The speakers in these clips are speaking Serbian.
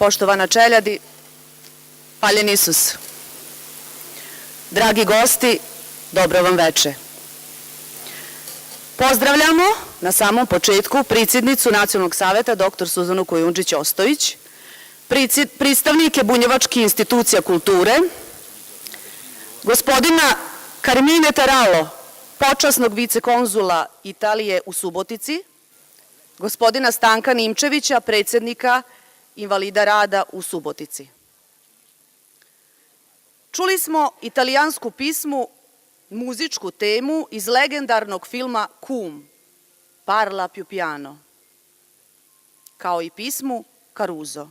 poštovana čeljadi, paljen Isus. Dragi gosti, dobro vam veče. Pozdravljamo na samom početku predsjednicu Nacionalnog saveta dr. Suzanu Kojundžić-Ostojić, predstavnike bunjevačkih institucija kulture, gospodina Carmine Taralo, počasnog vicekonzula Italije u Subotici, gospodina Stanka Nimčevića, predsjednika Invalida rada u Subotici. Čuli smo italijansku pismu, muzičku temu iz legendarnog filma Kum, Parla più piano, kao i pismu Caruso.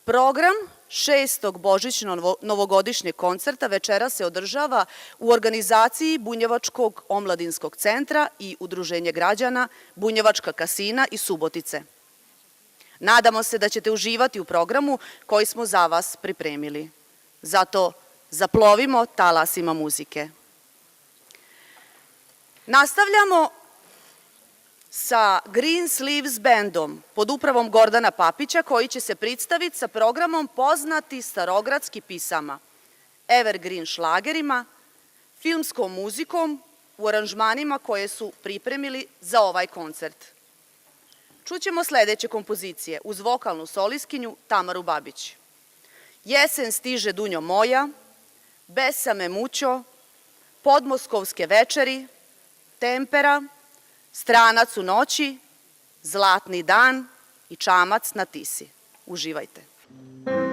Program 6. božićno-novogodišnjeg koncerta večera se održava u organizaciji Bunjevačkog omladinskog centra i Udruženje građana Bunjevačka kasina iz Subotice. Nadamo se da ćete uživati u programu koji smo za vas pripremili. Zato zaplovimo talasima muzike. Nastavljamo sa Green Sleeves bandom pod upravom Gordana Papića, koji će se predstaviti sa programom poznati starogradski pisama, evergreen šlagerima, filmskom muzikom u aranžmanima koje su pripremili za ovaj koncert. Čućemo sledeće kompozicije uz vokalnu solistkinju Tamaru Babić. Jesen stiže dunjo moja, Besame mućo, Podmoskovske večeri, Tempera, Stranac u noći, Zlatni dan i Čamac na Tisi. Uživajte. Yeah.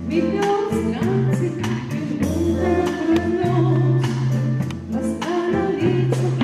Milion stranci, montano kroz noć, na strana lica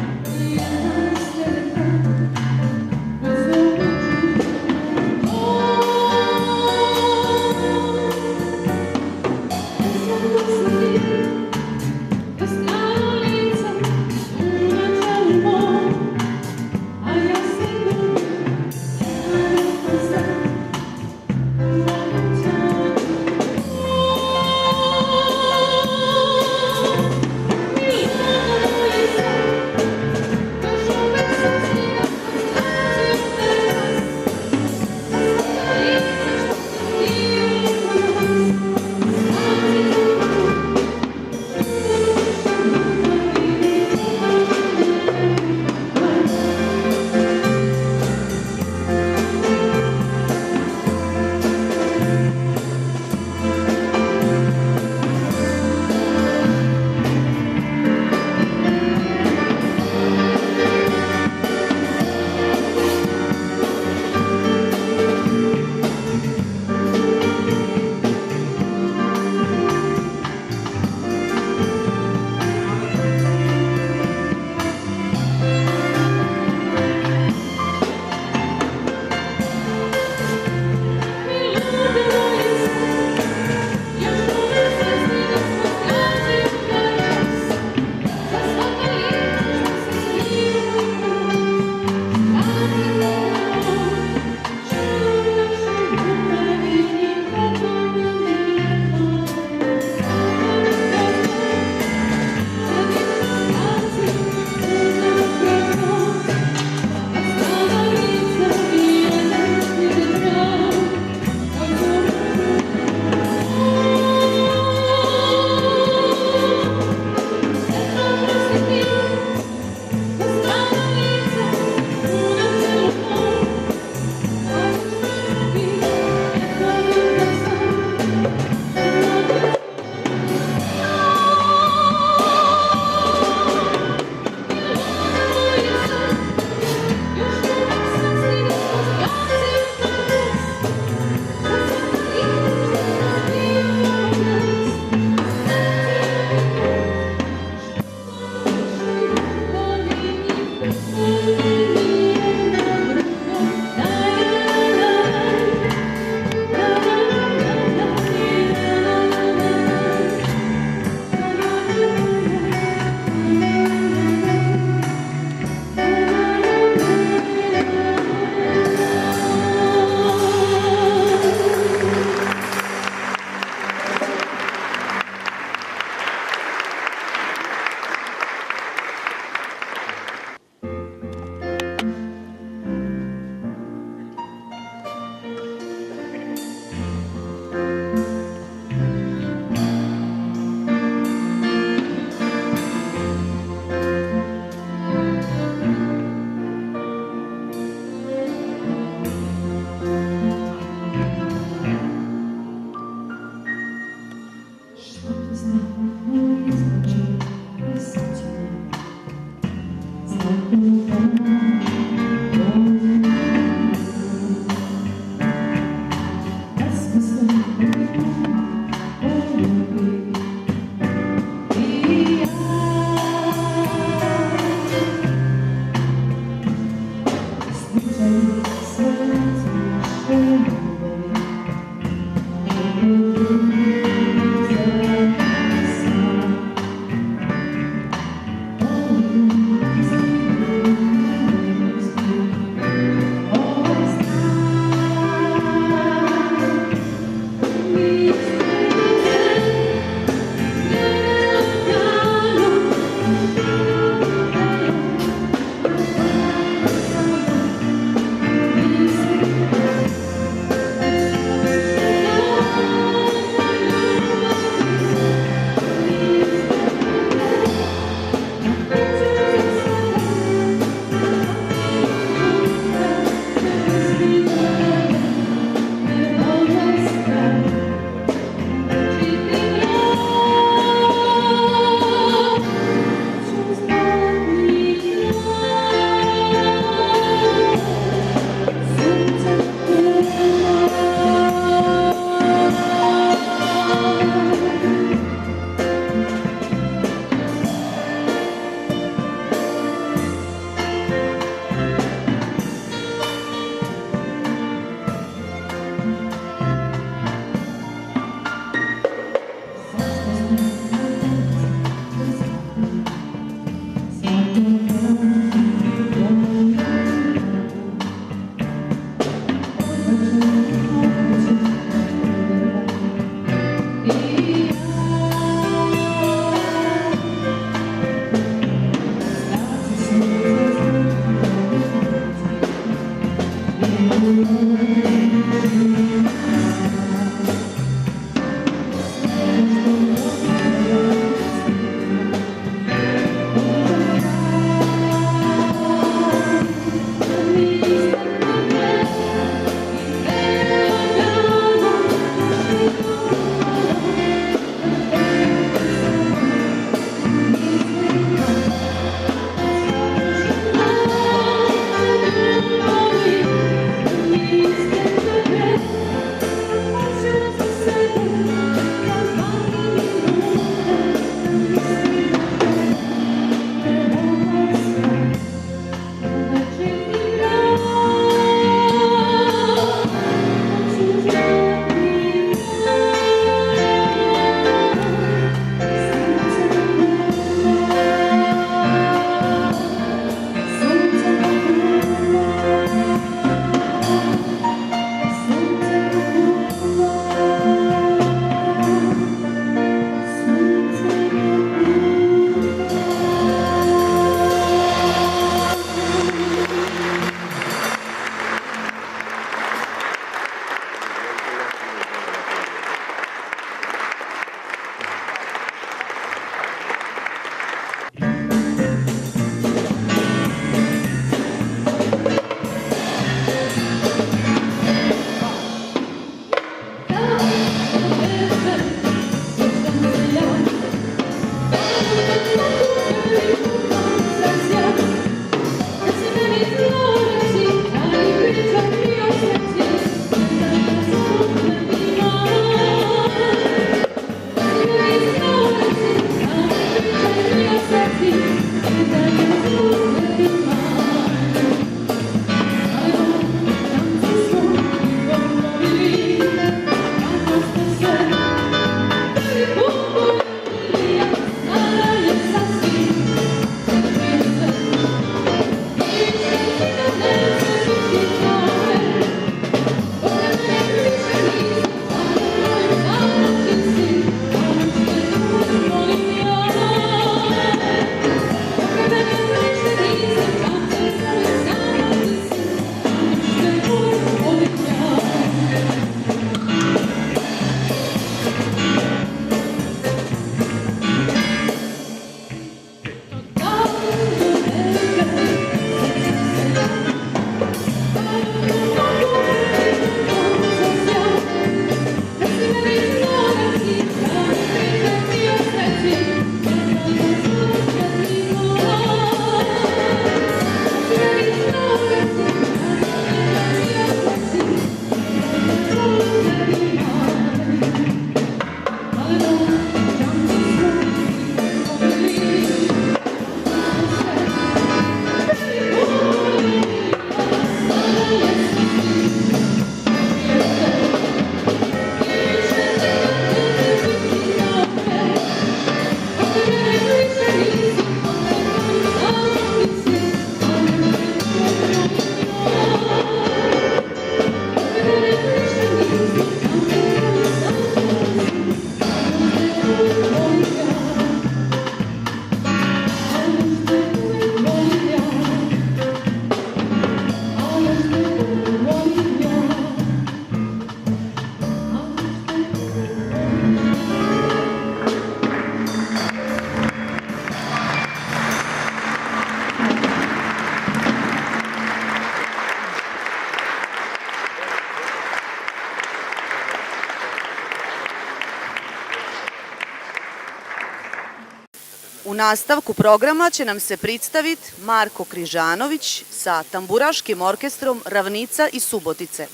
U nastavku programa će nam se predstaviti Marko Križanović sa tamburaškim orkestrom Ravnica iz Subotice.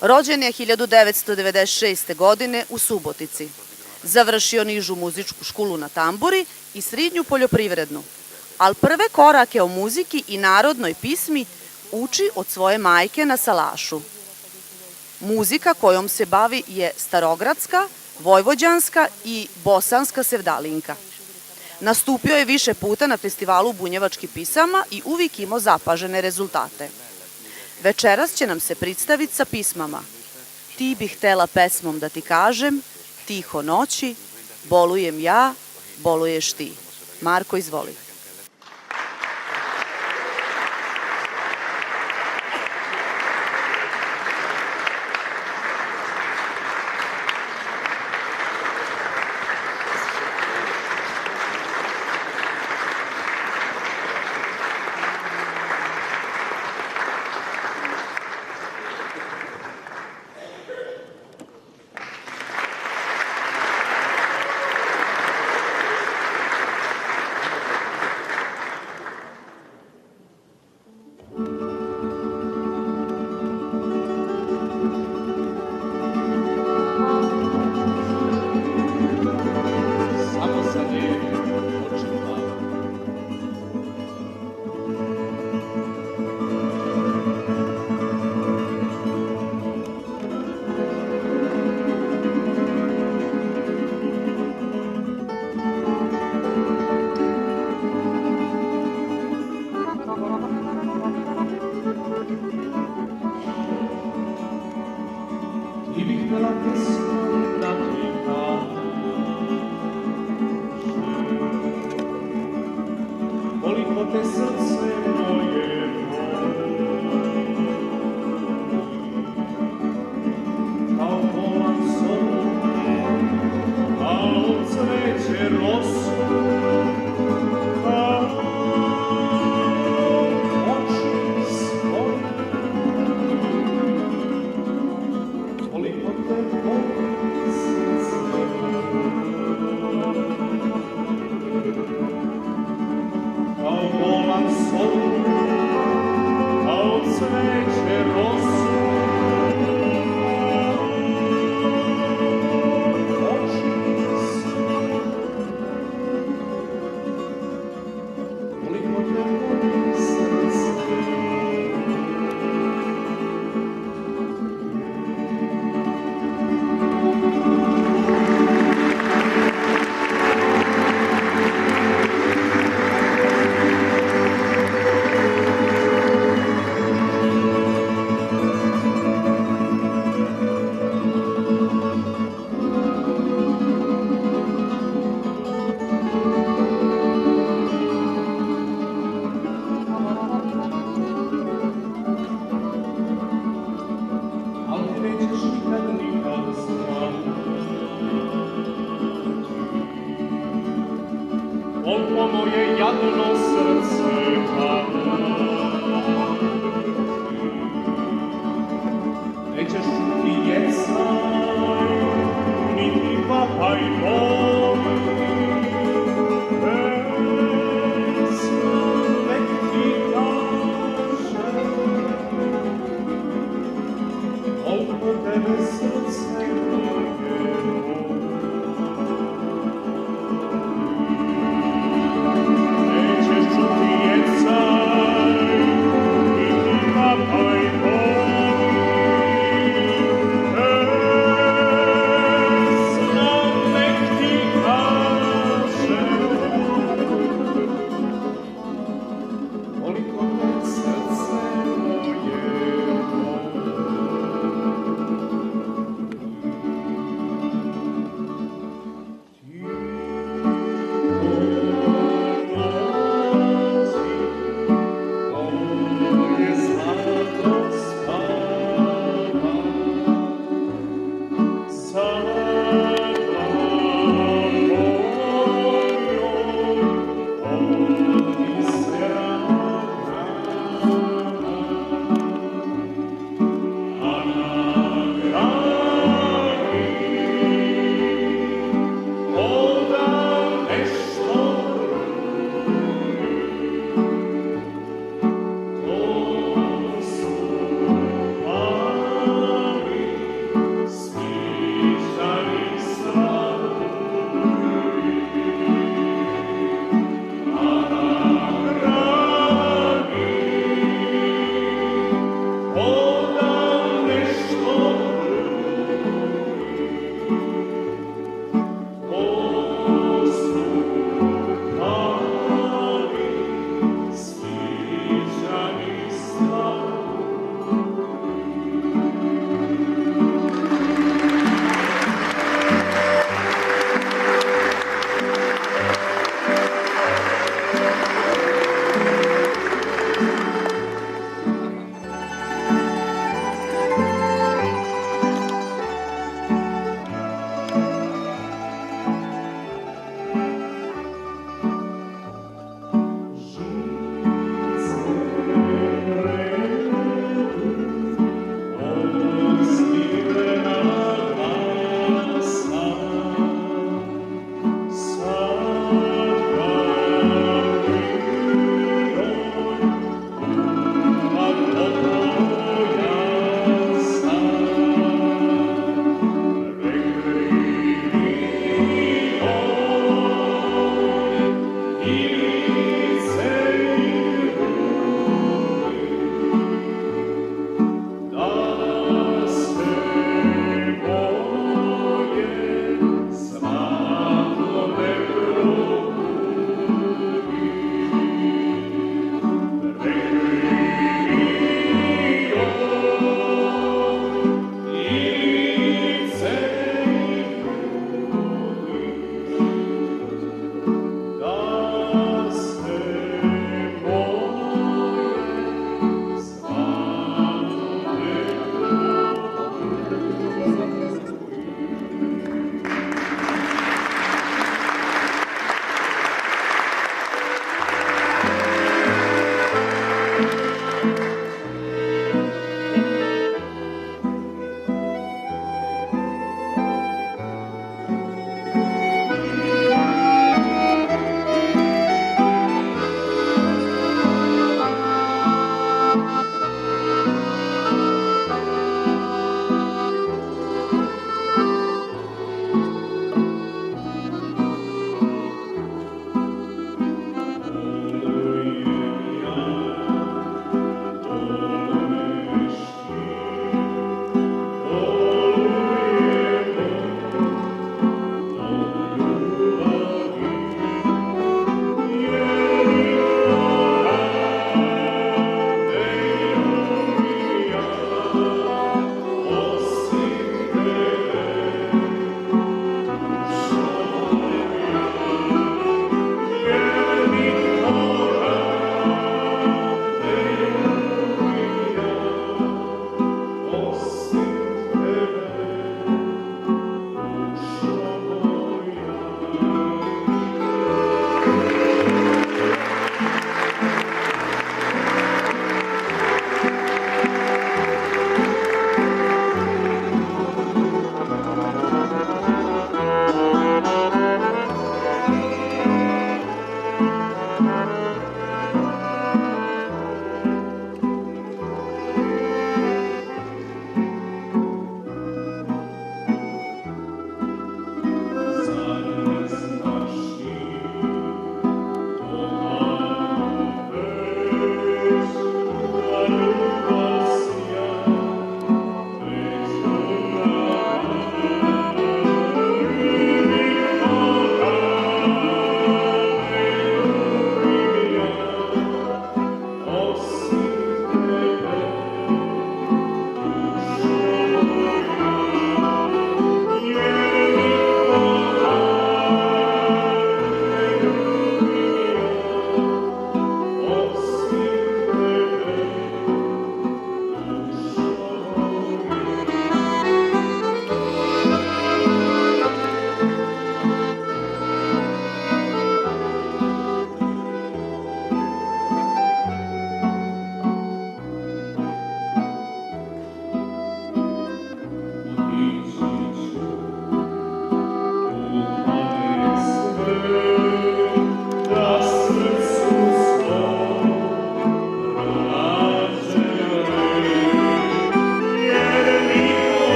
Rođen je 1996. godine u Subotici. Završio nižu muzičku školu na tamburi i srednju poljoprivrednu, ali prve korake o muziki i narodnoj pismi uči od svoje majke na salašu. Muzika kojom se bavi je starogradska, vojvođanska i bosanska sevdalinka. Nastupio je više puta na festivalu bunjevačkih pisama i uvijek imao zapažene rezultate. Večeras će nam se predstaviti sa pismama Ti bih htela pesmom da ti kažem, Tiho noći, Bolujem ja, boluješ ti. Marko, izvoli.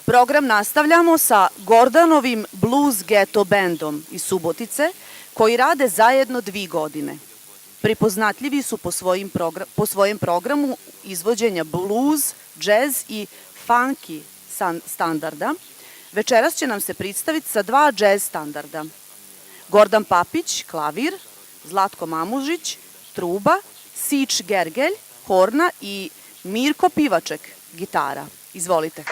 Program nastavljamo sa Gordanovim Blues Ghetto bandom iz Subotice, koji rade zajedno 2 godine. Pripoznatljivi su po svojem programu izvođenja blues, džez i funky standarda. Večeras će nam se predstaviti sa 2 džez standarda. Gordan Papić, klavir, Zlatko Mamužić, truba, Sič Gergelj, horna i Mirko Pivaček, gitara. Izvolite.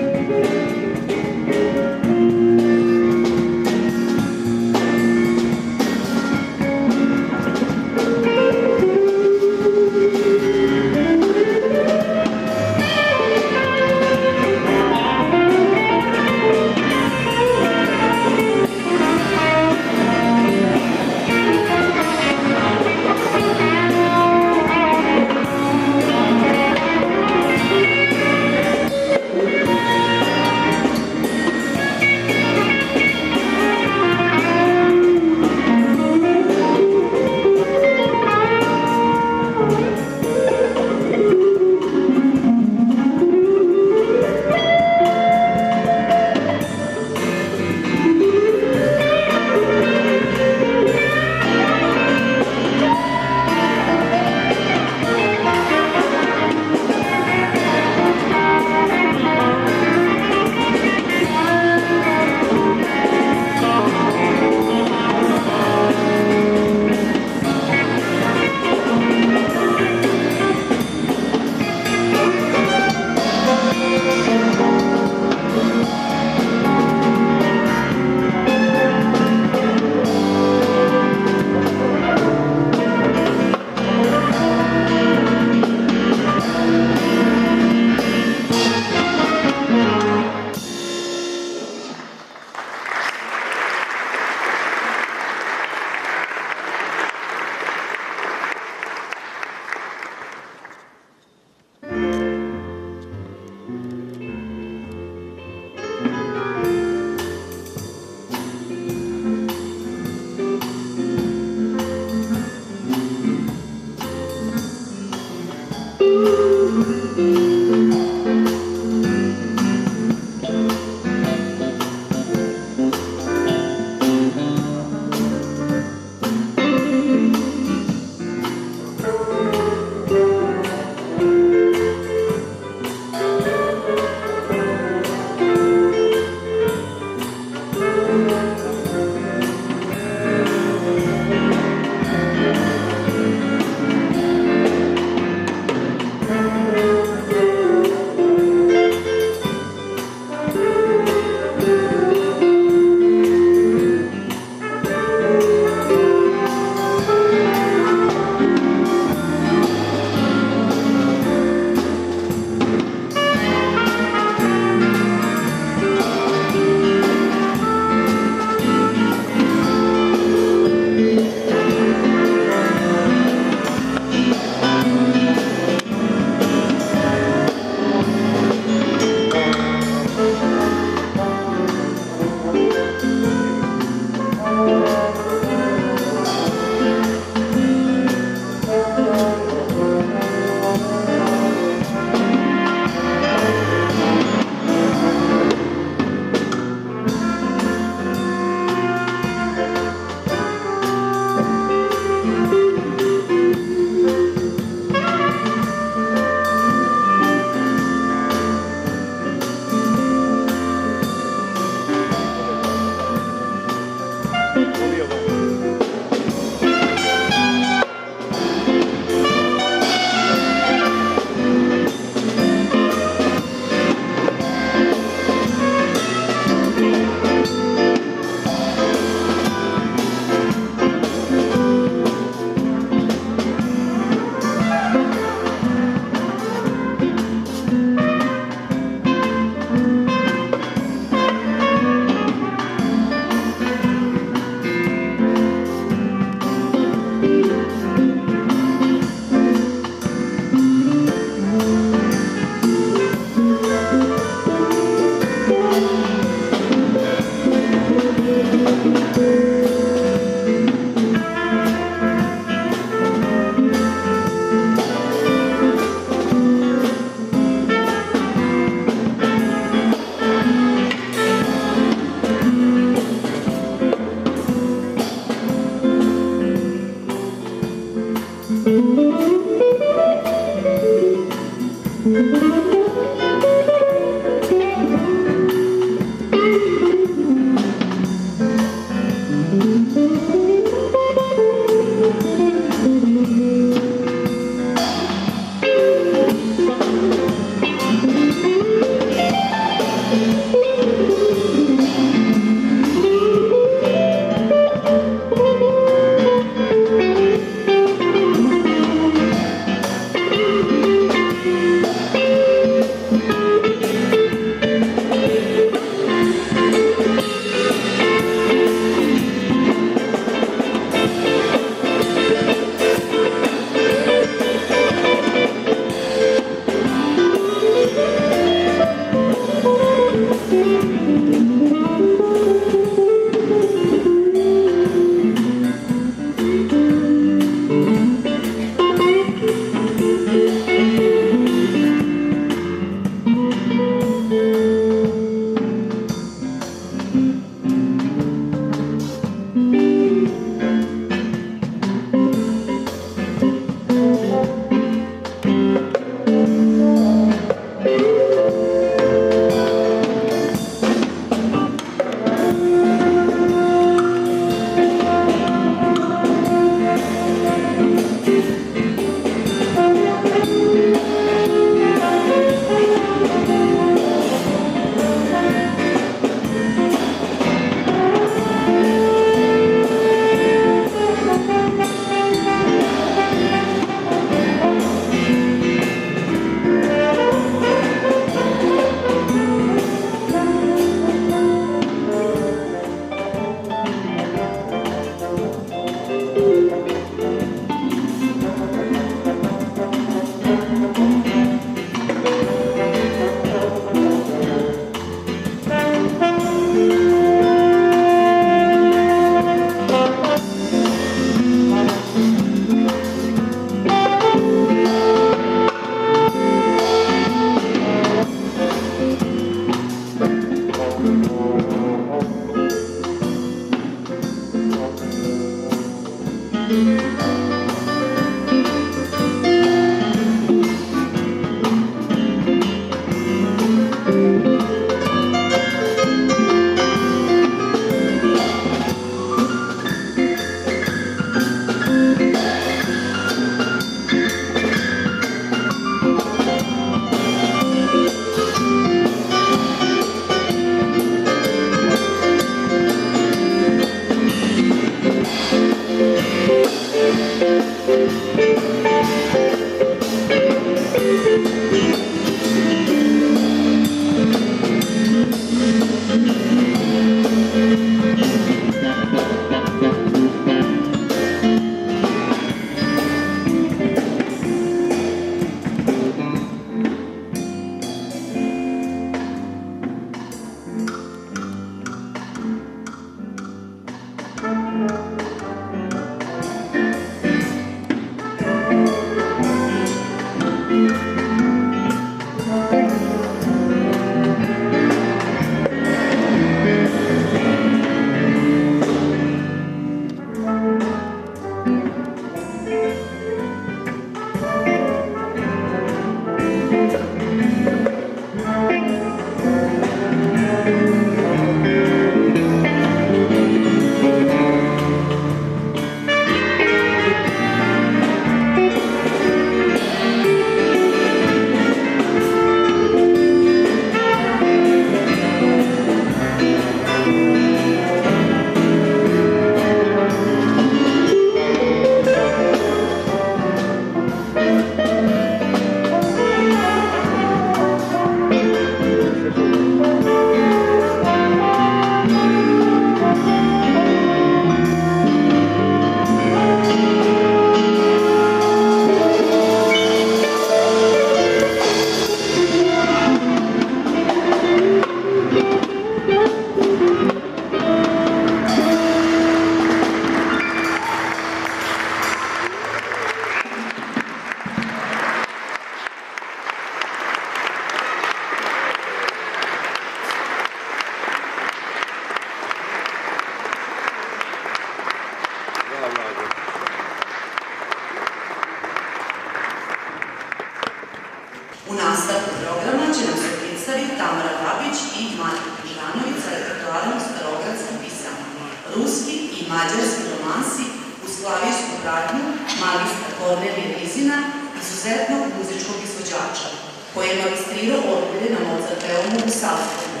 Kornelije Rizina, izuzetnog muzičkog izvođača, koji je magistrirao orgulje na Mozarteomu u Salzburgu.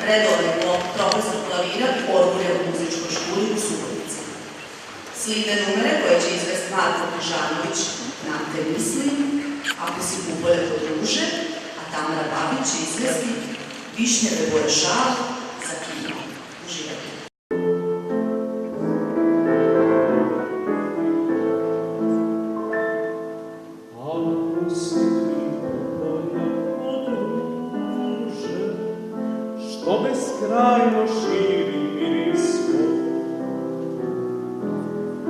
Redovan je profesor klavira i orgulja u muzičkoj školi u Subotici. Slijede numere koje će izvesti Marko Križanović na Te misli, Ako si kupole kod ruže, a Tamara Babić će izvesti Višnjeve boje šal za kino. Uživajte. Ako si kupole kod ruže, što beskrajno širi miris svoj,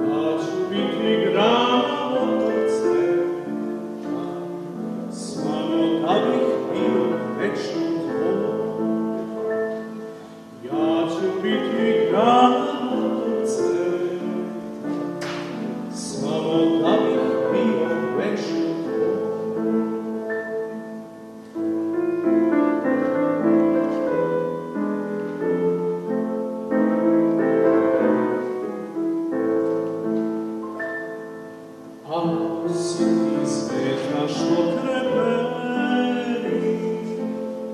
ja ću biti grana od cveta, samo da bih bio večno tvoj. Ja ću biti grana od cveta, samo da bih bio večno tvoj. Ako si ti sveća što treperi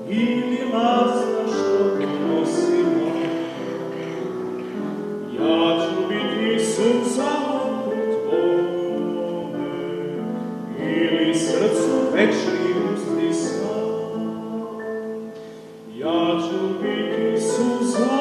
ili lasna što donosi mor, ja ću biti suza oko tvome ili srcu večni uzdisan. Ja ću biti suza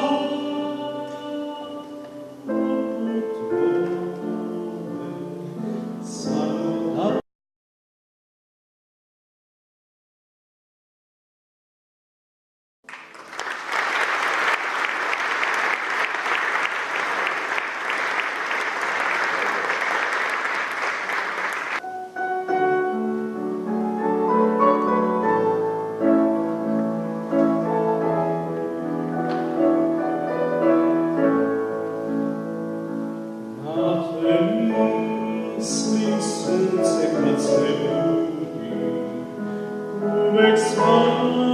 uvek samo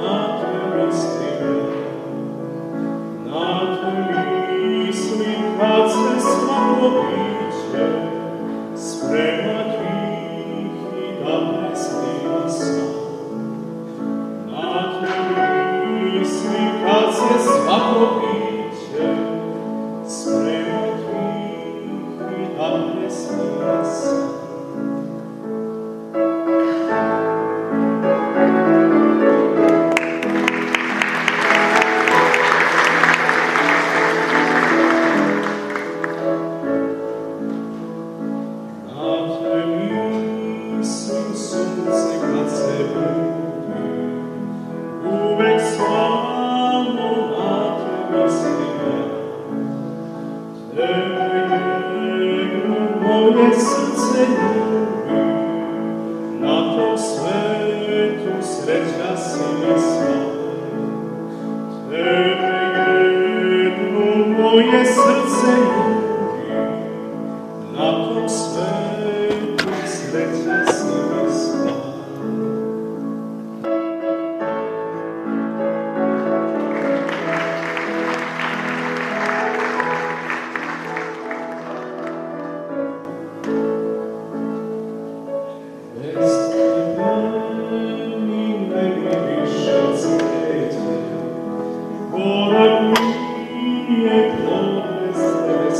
na te mislim, na te misli kad se svako biće sprema tihi da prestima sam. Na te misli kad se svako biće sprema tihi da prestima sam. Uvek samo na te mislim, tebe moje srce ljubi, na tom svetu sreća si mi sva. Tebe jedno moje srce ljubi, na tom svetu sreća si mi sva. Korak mi je podres tebe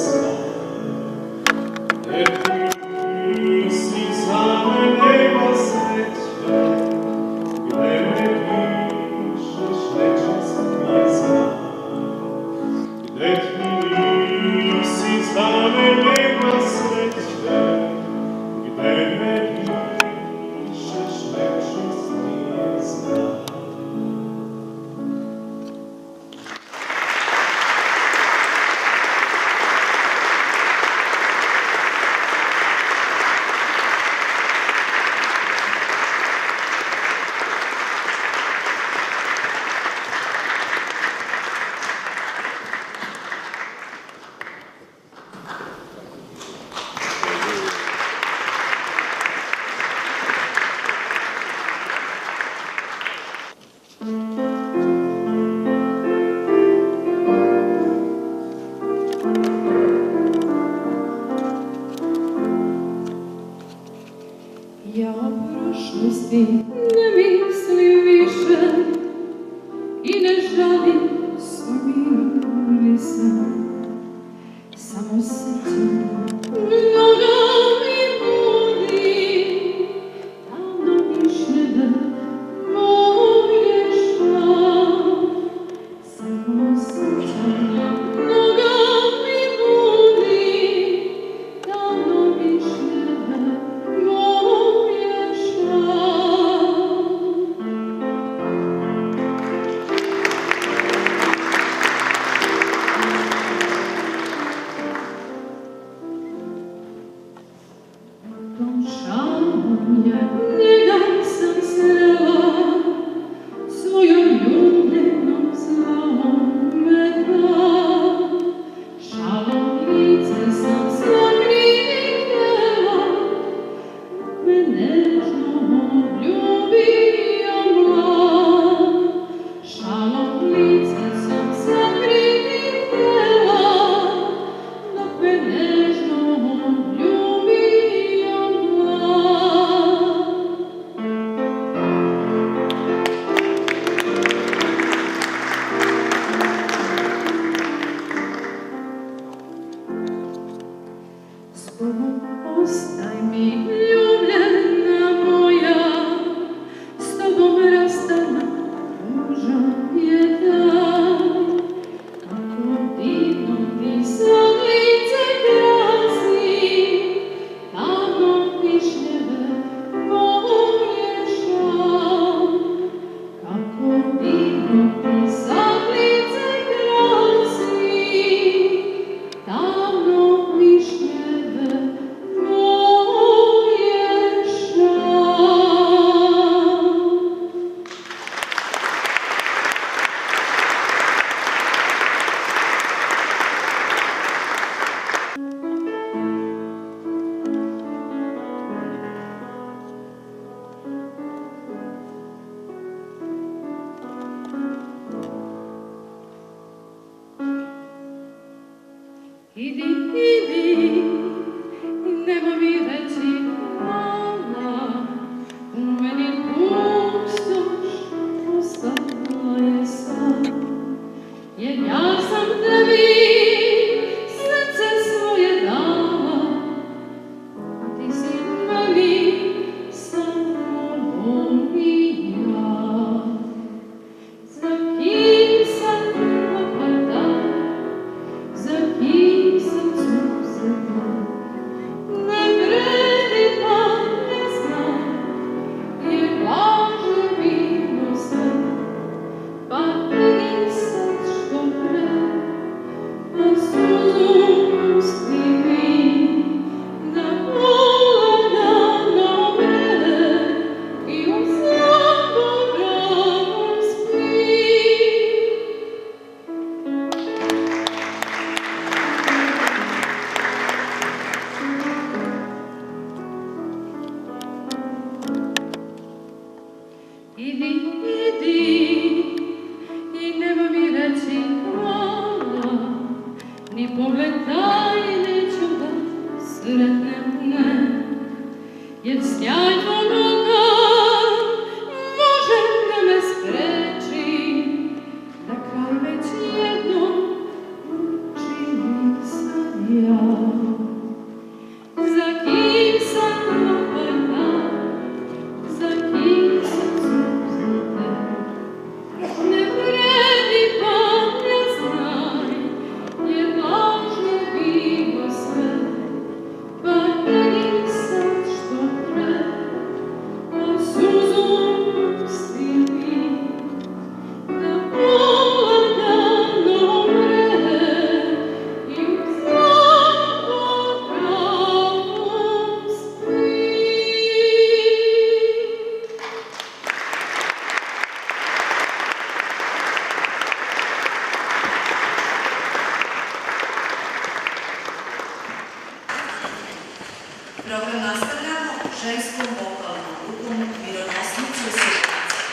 Program nastavljamo ženskom vokalnom grupom Mironosnice Srpnice.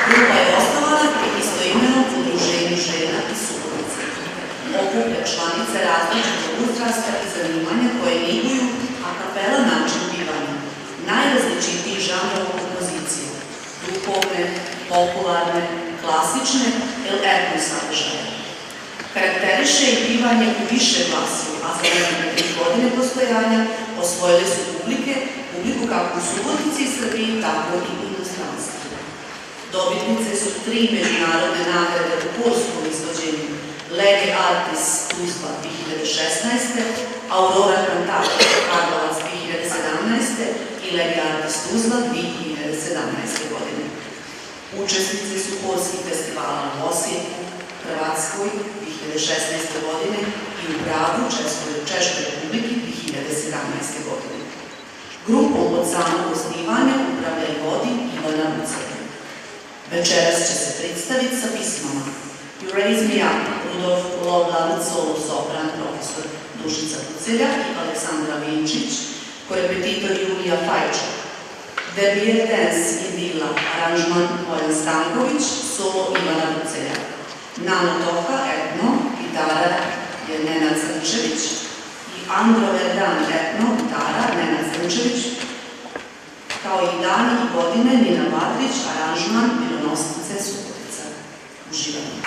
Grupa je osnovana pri istoimenom udruženju žena i subornica. Okuplja članice različitog uzrasta i zanimanja koje neguju a kapela način pivanja, najrazličitiji žanrova kompozicije, duhovne, popularne, klasične ili etno sadržaje. Karakteriše i pivanje u više glasova, a za nekada 3 godine postojanja osvojili su publiku kako u Subotici i Srbiji, tako i u inostranstvu. Dobitnice su 3 međunarodne nagrade u polskom izvođenju: Lady Artist Tuzla 2016, Aurora Cantata Karlovac 2017 i Lady Artist Tuzla 2017. godine. Učesnice su polskih festivala u Osijeku, Hrvatskoj 2016. godine i u Pragu, Češkoj republiki 2017. godine. Grupom od samog osnivanja upravlja i vodi Ivana Bucelja. Večeras će se predstaviti sa pismama You Raise Me Up, Rudolf Lovlavic, solo sopran, profesor Dušica Bucelja i Aleksandra Vinčić, korepetitor Julija Fajčak. The Beer Dance i Vila, aranžman Bojan Stanković, solo Ivana Bucelja. Nano Toha, etno, gitara je Nenad Zrnčević i Andro Verdan, etno, gitara Nenad Zrnčević, kao i dani i godine Nina Badrić, aranžman Mironosnice Subotica. Uživanje.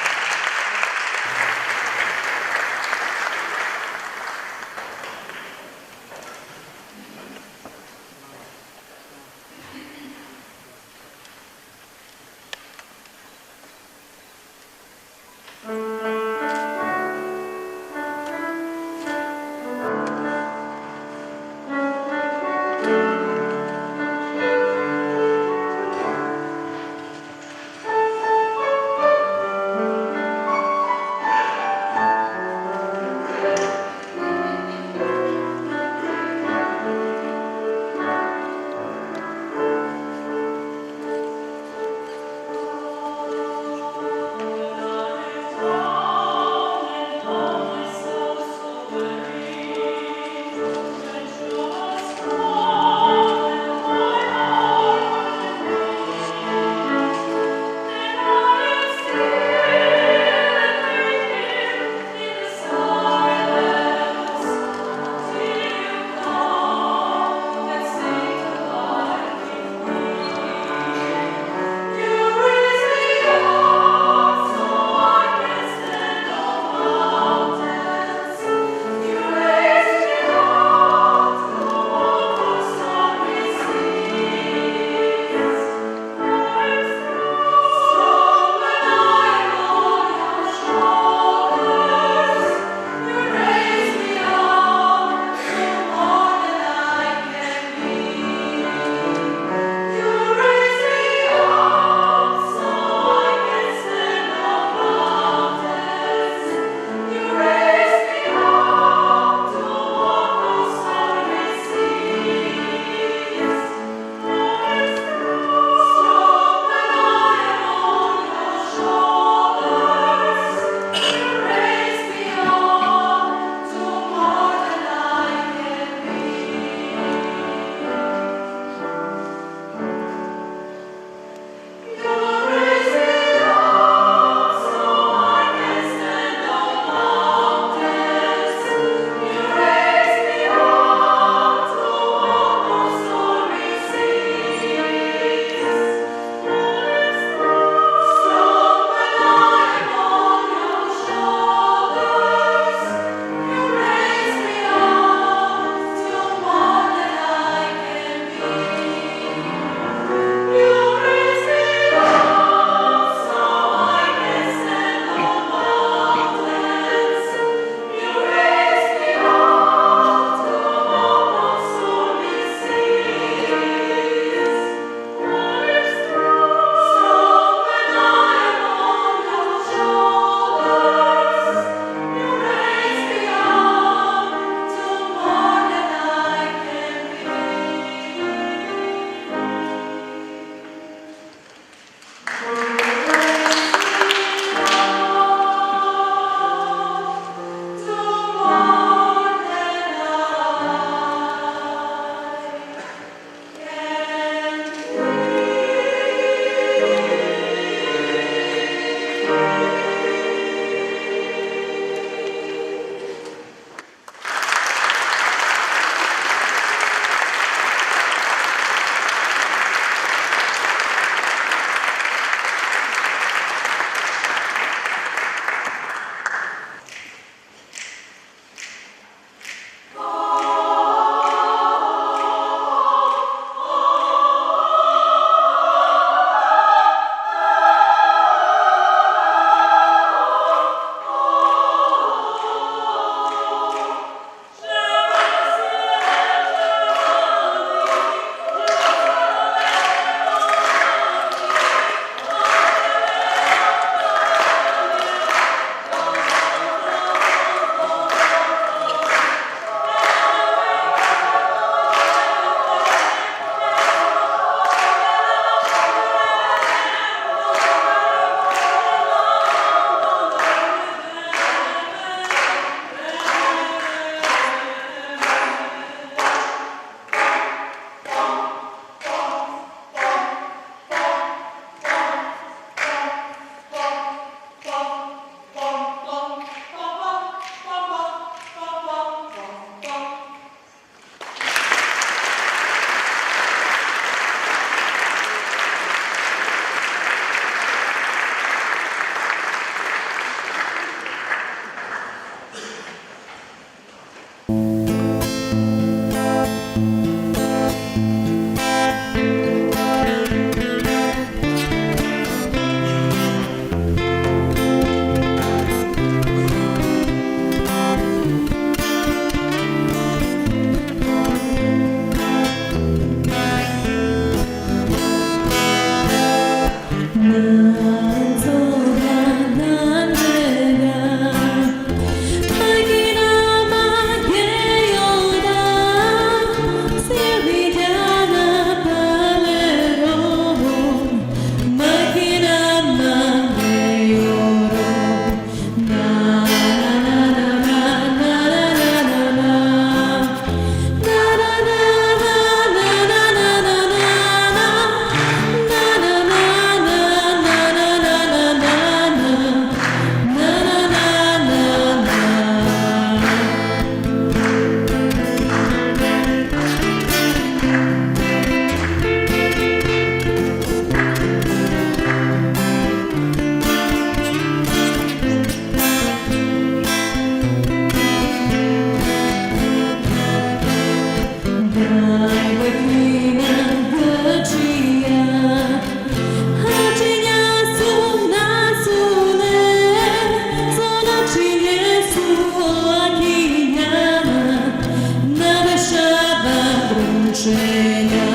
uczenia.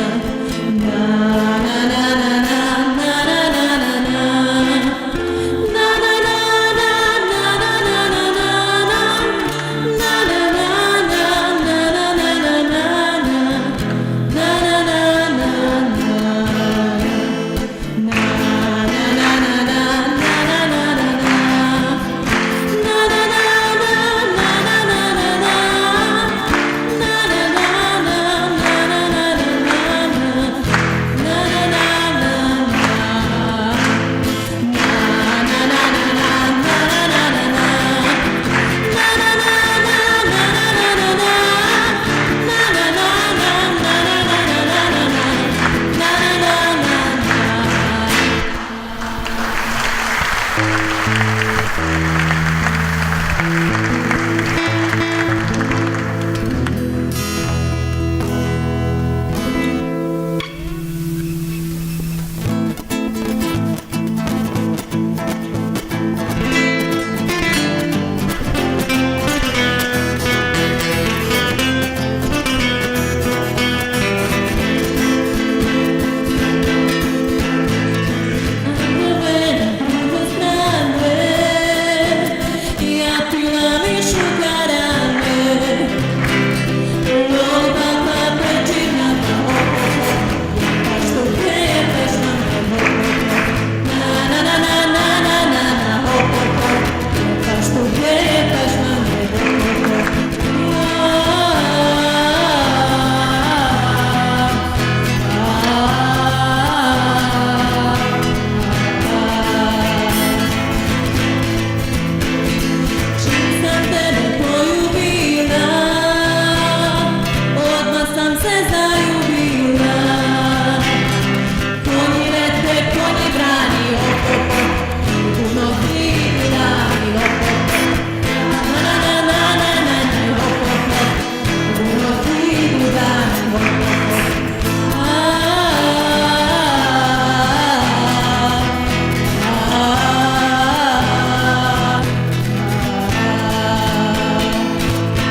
Na na na na na na na na na na. Na na na na na na na na na na. Na na na na na na na na na. Na na na na na. Na na na na na na na na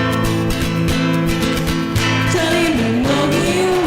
na. Telling me no you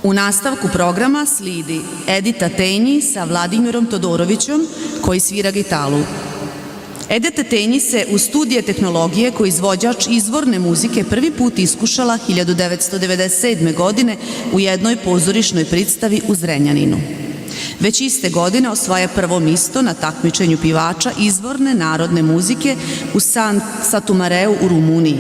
U nastavku programa slidi Edita Tenji sa Vladimirom Todorovićem koji svira gitaru. Edita Tenji se u studije tehnologije koji izvođač izvorne muzike prvi put iskušala 1997. godine u jednoj pozorišnoj predstavi u Zrenjaninu. Već iste godine osvaja prvo mesto na takmičenju pivača izvorne narodne muzike u San Satumareu u Rumuniji.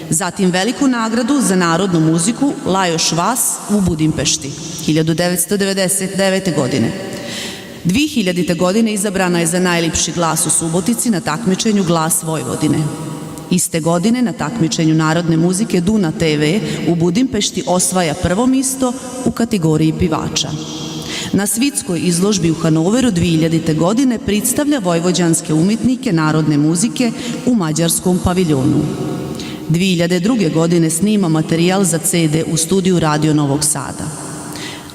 Zatim veliku nagradu za narodnu muziku Lajos Vas u Budimpešti 1999. godine. 2000. godine izabrana je za najljepši glas u Subotici na takmičenju Glas Vojvodine. Iste godine na takmičenju narodne muzike Duna TV u Budimpešti osvaja prvo mesto u kategoriji pivača. Na svitskoj izložbi u Hanoveru 2000. godine predstavlja vojvođanske umetnike narodne muzike u mađarskom paviljonu. 2002. godine snima materijal za CD u studiju Radio Novog Sada.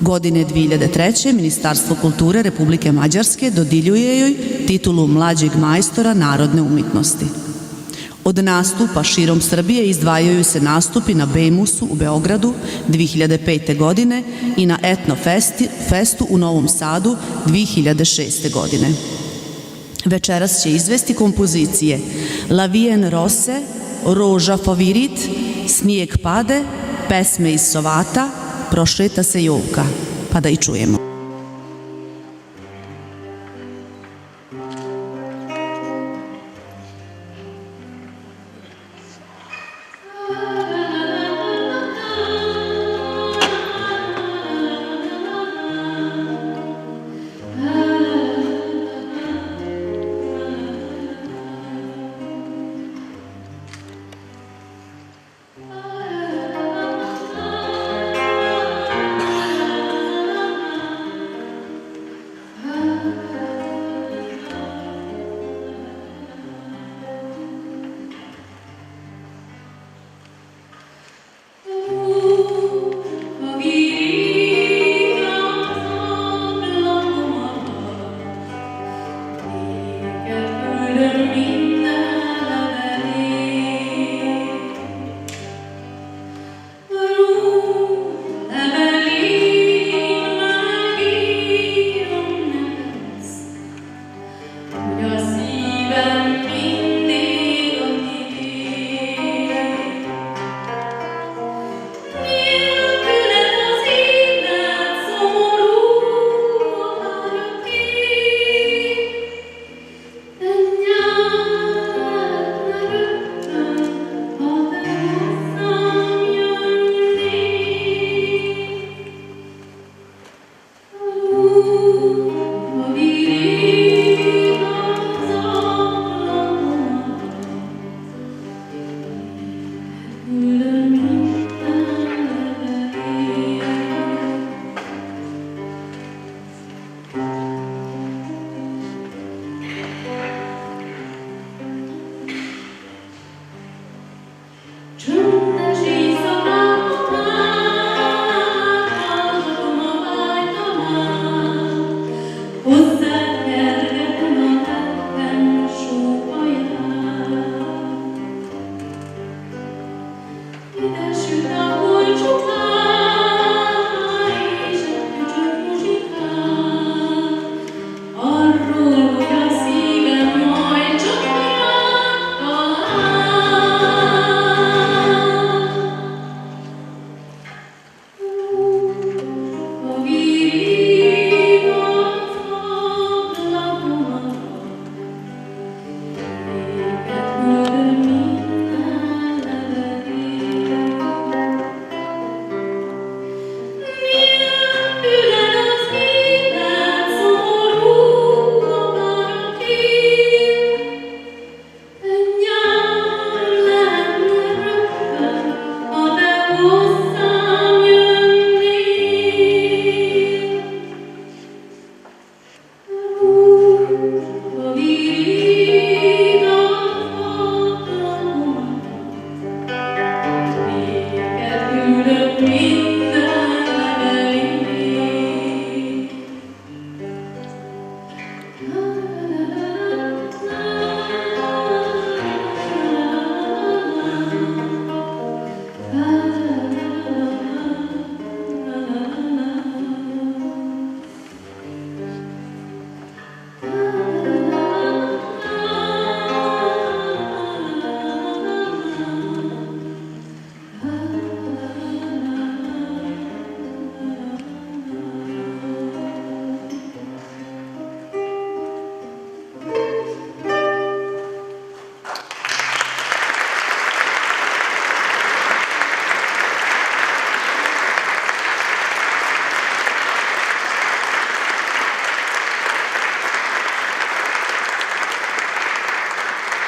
Godine 2003. Ministarstvo kulture Republike Mađarske dodiljuje joj titulu mlađeg majstora narodne umetnosti. Od nastupa širom Srbije izdvajaju se nastupi na Bemusu u Beogradu 2005. godine i na Etno Festu u Novom Sadu 2006. godine. Večeras će izvesti kompozicije La Vien Rose, Roža Favorit, Snijeg pade, Pesme iz Sovata, Prošeta se Jovka, pa da i čujemo.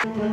Neka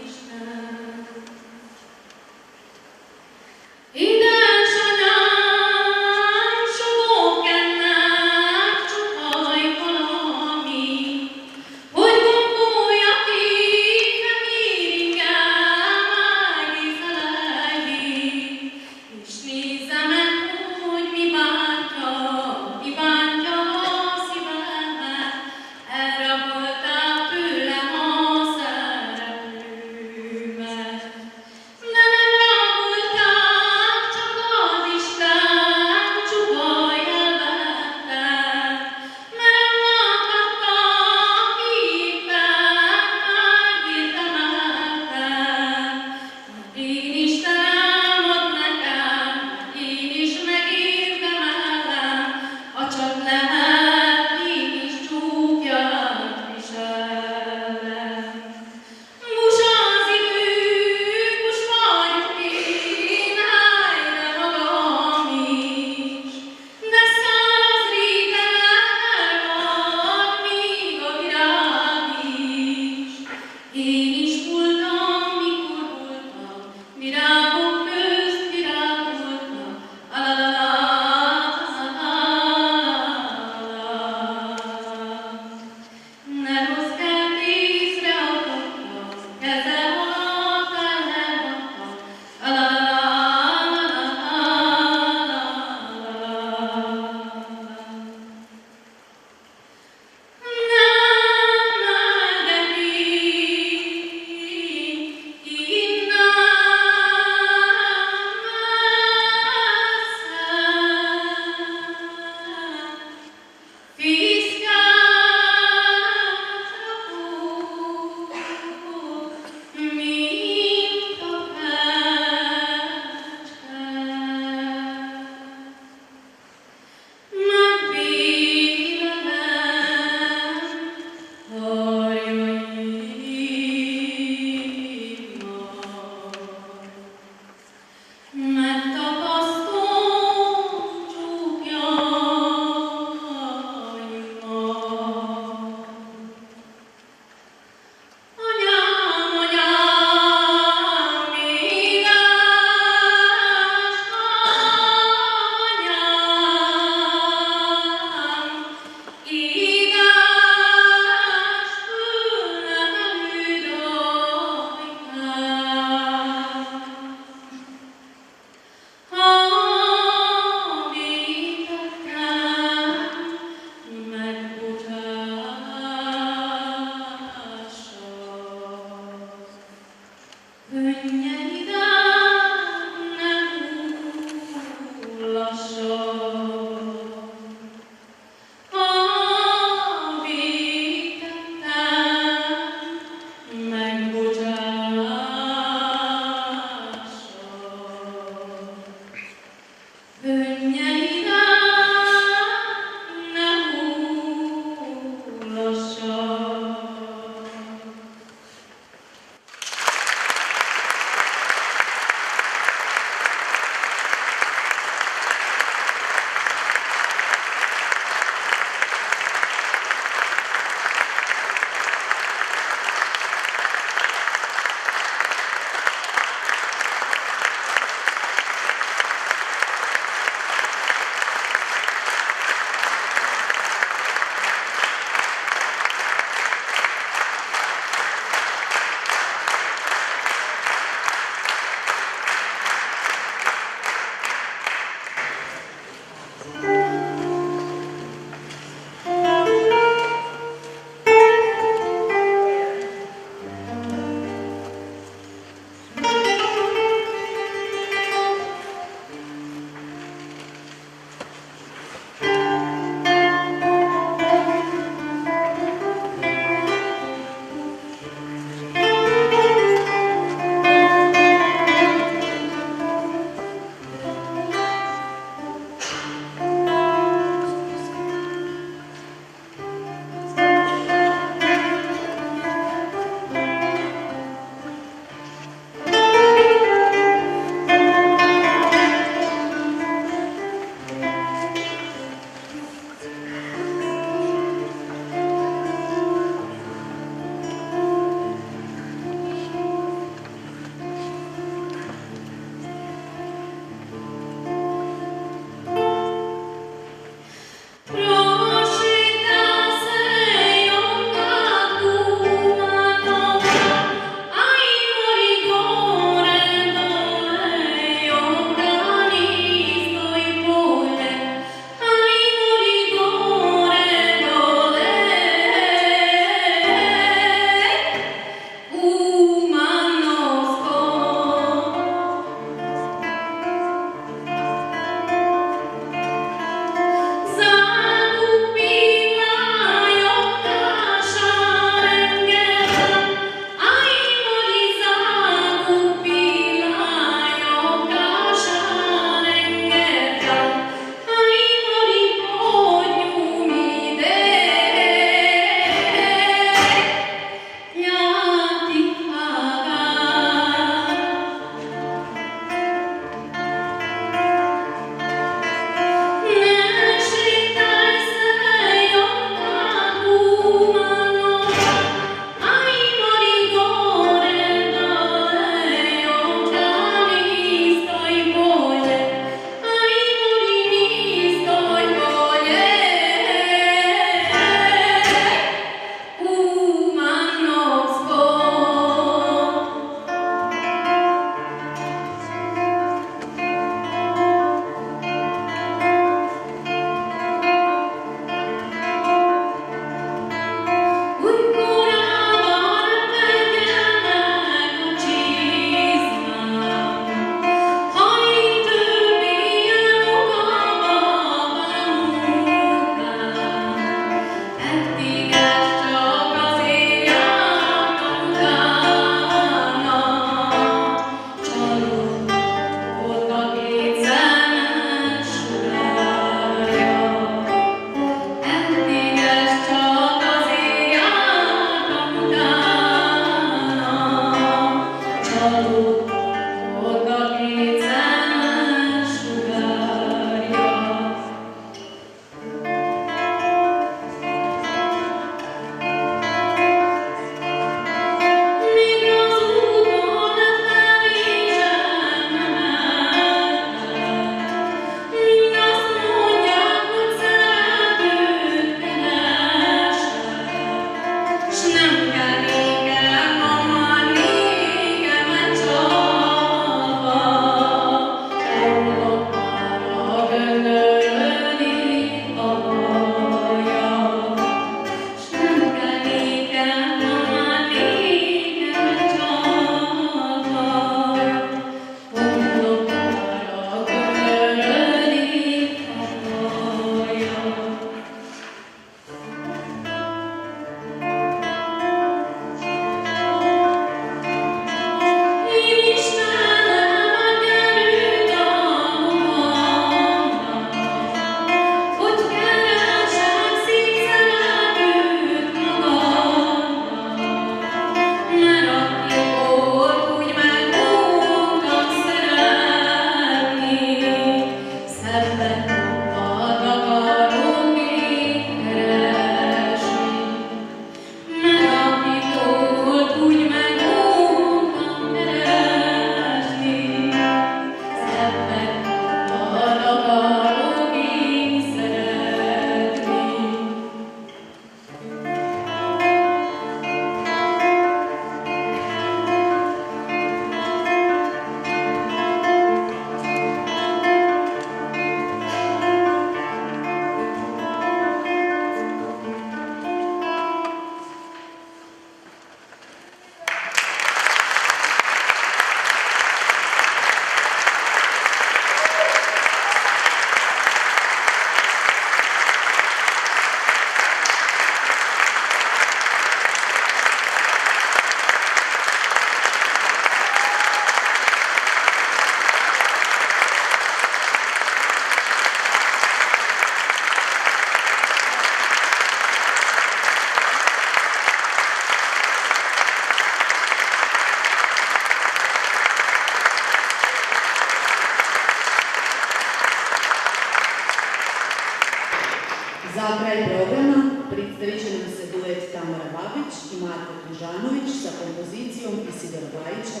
Marko Križanović sa kompozicijom Isidora Bajića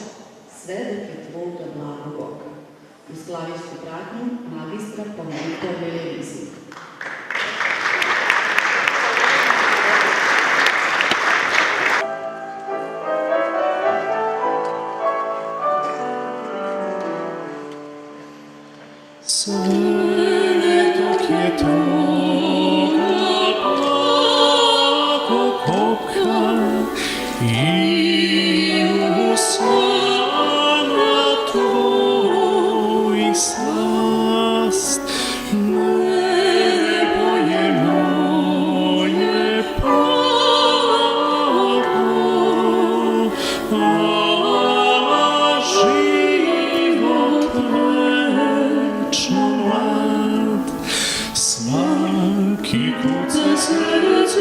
Sve dok je tvoga blagog oka. Uz klavirsku pratnju magistra Pomoljka Veljevizija. Sve dok je tvoga blagog oka i usana tvoj slast, nebo je moje pravo, a život večno mlad. Svaki kucaj srca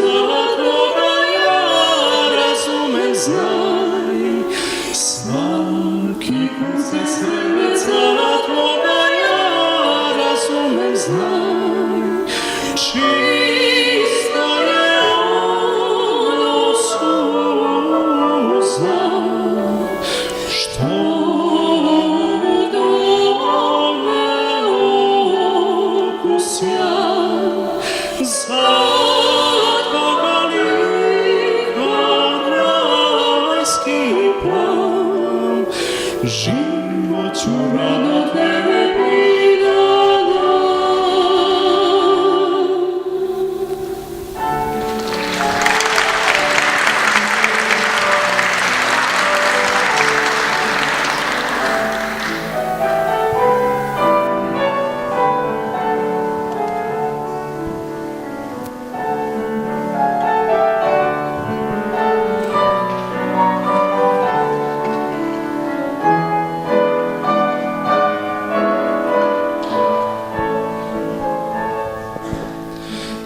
tvoga ja razumem, znaj. Svaki kucaj srca tvoga ja razumem, znaj. Čista je ono suza, što od ove okus ja. Za tvoga lika rajski plan, život ću rado tebi da dam.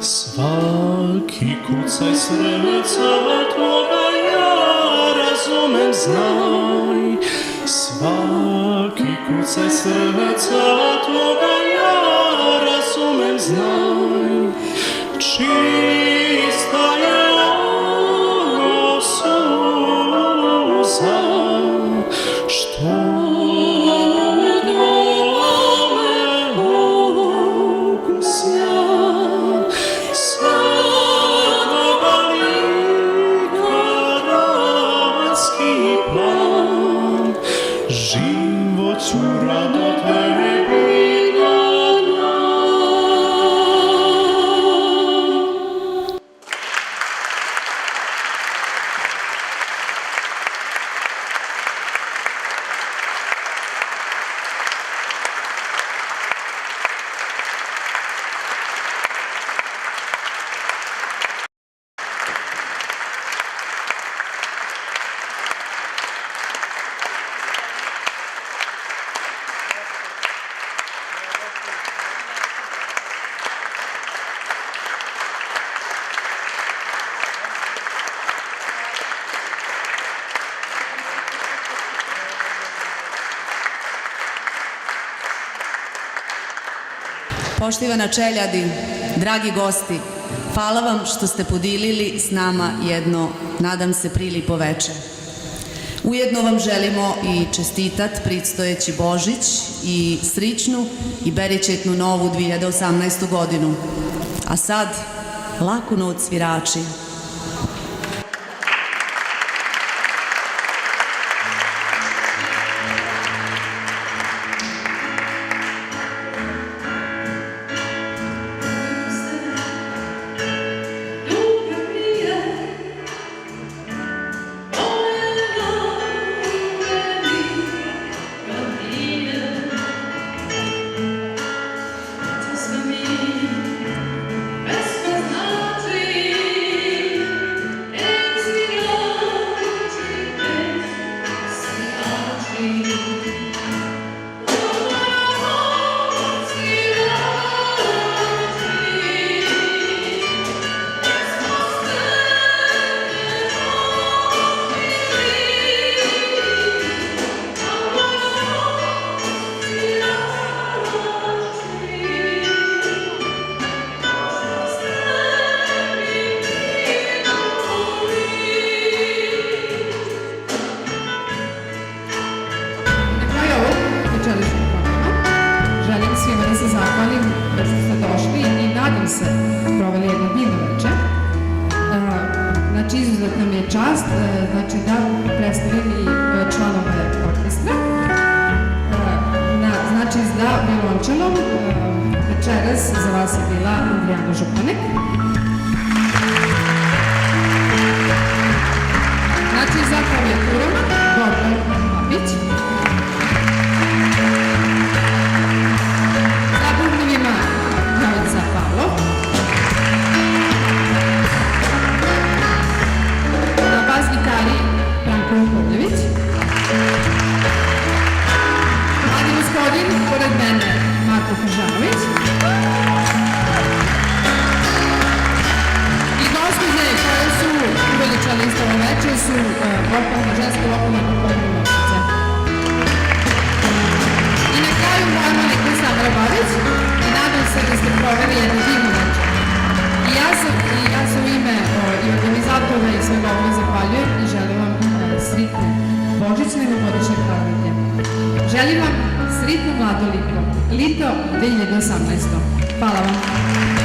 Svaki kucaj srca tvoga ja razumem, znaj. Svaki kucaj srca tvoga ja razumem, znaj. Čista je ono suza, što od ove okus ja. Za tvoga lika rajski plan, život ću rado tebi da dam. Poštivana čeljadi, dragi gosti, hvala vam što ste podelili s nama jedno, nadam se, prilipo veče. Ujedno vam želimo i čestitat predstojeći Božić i sričnu i beričetnu novu 2018. godinu. A sad, laku noć svirači. Bez poznatih izuzetna mi je čast da predstavim i članove orkestra. Za violončelom večeras za vas je bila Andrijana Županek. Za klavijaturama Gordan Papić. Za bubnjevima Jovica Pavlov. Na bas gitari Branko Ukovljević. Mladi gospodin pored mene Marko Kržanović. I gospođe koje su uveličali istovo veče su ženske vokalne kompozicije. I na kraju moja malenka Sandra Babić i nadam se da ste proveli jednu divnu večer. I ja se u ime i organizatora i svega ovoga zahvaljujem i želim vam sritne božićne i novogodišnje praznike. Želim vam sritno mlado lito 2018. Hvala vam.